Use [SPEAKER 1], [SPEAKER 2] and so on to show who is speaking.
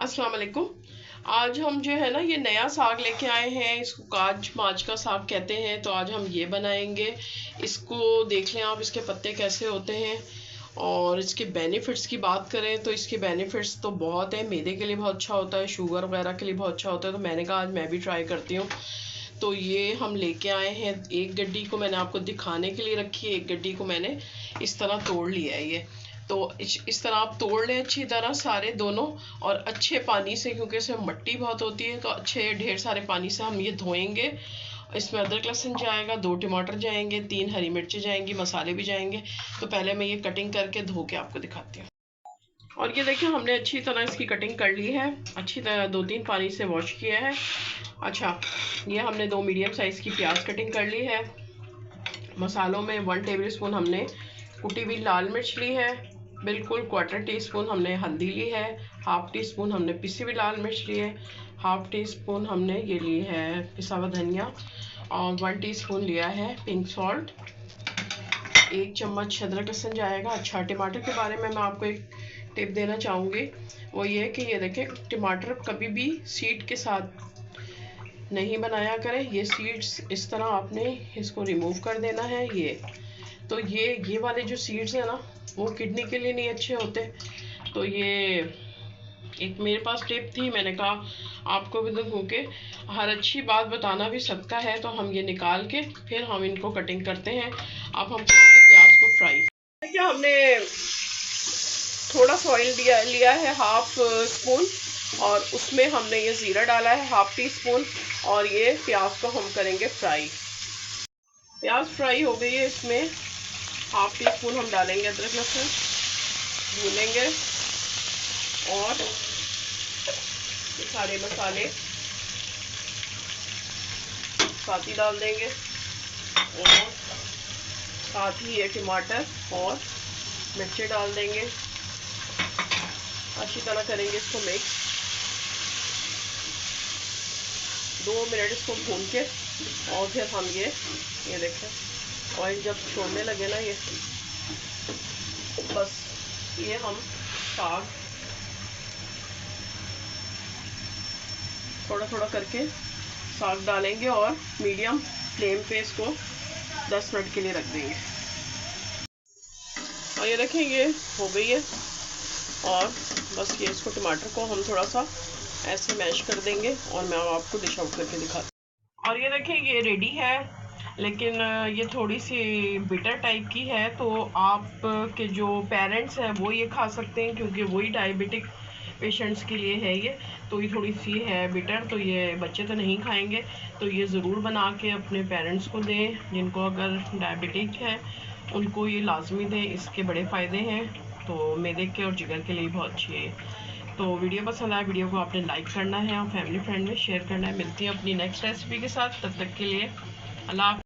[SPEAKER 1] अस्सलाम वालेकुम। आज हम जो है ना ये नया साग लेके आए हैं, इसको काज माच का साग कहते हैं। तो आज हम ये बनाएंगे। इसको देख लें आप, इसके पत्ते कैसे होते हैं। और इसके बेनिफिट्स की बात करें तो इसके बेनिफिट्स तो बहुत है। मैदे के लिए बहुत अच्छा होता है, शुगर वगैरह के लिए बहुत अच्छा होता है। तो मैंने कहा आज मैं भी ट्राई करती हूँ। तो ये हम लेके आए हैं। एक गड्डी को मैंने आपको दिखाने के लिए रखी है, एक गड्डी को मैंने इस तरह तोड़ लिया है ये। तो इस तरह आप तोड़ लें अच्छी तरह सारे दोनों, और अच्छे पानी से, क्योंकि इसमें मट्टी बहुत होती है, तो अच्छे ढेर सारे पानी से हम ये धोएंगे। इसमें अदरक लहसुन जाएगा, 2 टमाटर जाएंगे, 3 हरी मिर्चें जाएंगी, मसाले भी जाएंगे। तो पहले मैं ये कटिंग करके धो के आपको दिखाती हूँ। और ये देखिए हमने अच्छी तरह इसकी कटिंग कर ली है, अच्छी तरह 2-3 पानी से वॉश किया है। अच्छा, ये हमने 2 मीडियम साइज़ की प्याज कटिंग कर ली है। मसालों में 1 टेबल स्पून हमने कुटी हुई लाल मिर्च ली है, बिल्कुल 1/4 टीस्पून हमने हल्दी ली है, 1/2 टीस्पून हमने पिसी हुई लाल मिर्च ली है, 1/2 टीस्पून हमने ये ली है पिसा हुआ धनिया, और 1 टीस्पून लिया है पिंक सॉल्ट। 1 चम्मच अदरक लहसुन जाएगा। अच्छा, टमाटर के बारे में मैं आपको एक टिप देना चाहूँगी, वो ये कि ये देखें, टमाटर कभी भी सीड के साथ नहीं बनाया करें। ये सीड्स इस तरह आपने इसको रिमूव कर देना है। तो ये वाले जो सीड्स हैं ना, वो किडनी के लिए नहीं अच्छे होते। तो ये एक मेरे पास टिप थी, मैंने कहा आपको भी दूँ, क्योंकि हर अच्छी बात बताना भी सदका है। तो हम ये निकाल के फिर हम इनको कटिंग करते हैं। अब हम करेंगे प्याज को फ्राई। क्या हमने थोड़ा सा ऑयल लिया है, 1/2 स्पून, और उसमें हमने ये ज़ीरा डाला है 1/2 टीस्पून, और ये प्याज को हम करेंगे फ्राई। प्याज फ्राई हो गई है, इसमें 1/2 टीस्पून हम डालेंगे अदरक लहसुन, भूनेंगे, और ये सारे मसाले साथ ही डाल देंगे, और साथ ही ये टमाटर और मिर्ची डाल देंगे। अच्छी तरह करेंगे इसको मिक्स। 2 मिनट इसको भून के, और फिर हम ये देखें ऑयल जब छोड़ने लगे ना, ये बस ये हम साग थोड़ा थोड़ा करके साग डालेंगे, और मीडियम फ्लेम पे इसको 10 मिनट के लिए रख देंगे। और ये देखें ये हो गई है, और बस ये इसको टमाटर को हम थोड़ा सा ऐसे मैश कर देंगे, और मैं आपको डिश आउट करके दिखाती हूँ। और ये देखें ये रेडी है, लेकिन ये थोड़ी सी बिटर टाइप की है। तो आप के जो पेरेंट्स हैं वो ये खा सकते हैं, क्योंकि वही डायबिटिक पेशेंट्स के लिए है ये। तो ये थोड़ी सी है बिटर, तो ये बच्चे तो नहीं खाएंगे। तो ये ज़रूर बना के अपने पेरेंट्स को दें, जिनको अगर डायबिटिक है उनको ये लाजमी दें। इसके बड़े फ़ायदे हैं, तो मैदे के और जिगर के लिए बहुत अच्छी है। तो वीडियो पसंद आया, वीडियो को आपने लाइक करना है और फैमिली फ्रेंड में शेयर करना है। मिलती है अपनी नेक्स्ट रेसिपी के साथ, तब तक के लिए अल्लाह।